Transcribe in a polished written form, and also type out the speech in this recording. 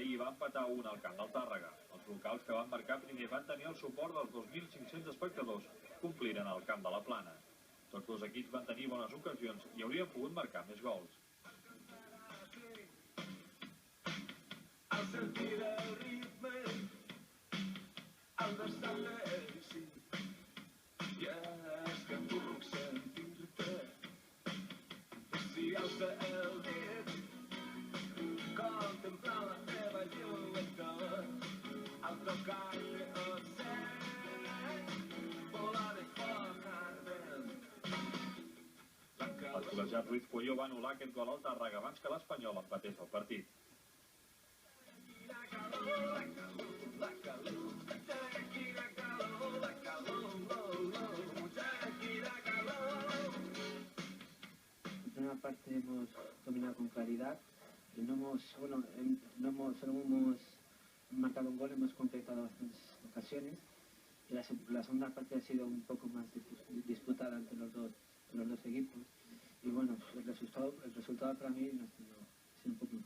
ahir va empatar 1 al camp del Tàrrega. Els locals que van marcar primer van tenir el suport dels 2.500 espectadors que ompliren el camp de la Plana. Tots dos equips van tenir bones ocasions i haurien pogut marcar més gols. Al sentir el ritme, al destabler-s'hi, i és que puc sentir-te. Si alça el dit, contemplar la teva lluentor, al tocar-te el cel, volar de foc ardent. El col·legiat Ruiz Pueyo va anul·lar aquest gol al Tàrrega abans que l'Espanyol empatés el partit. En una parte hemos dominado con claridad, solo hemos marcado un gol, hemos completado bastantes ocasiones. Y la segunda parte ha sido un poco más disputada entre los dos equipos. Y bueno, el resultado para mí no ha sido un poco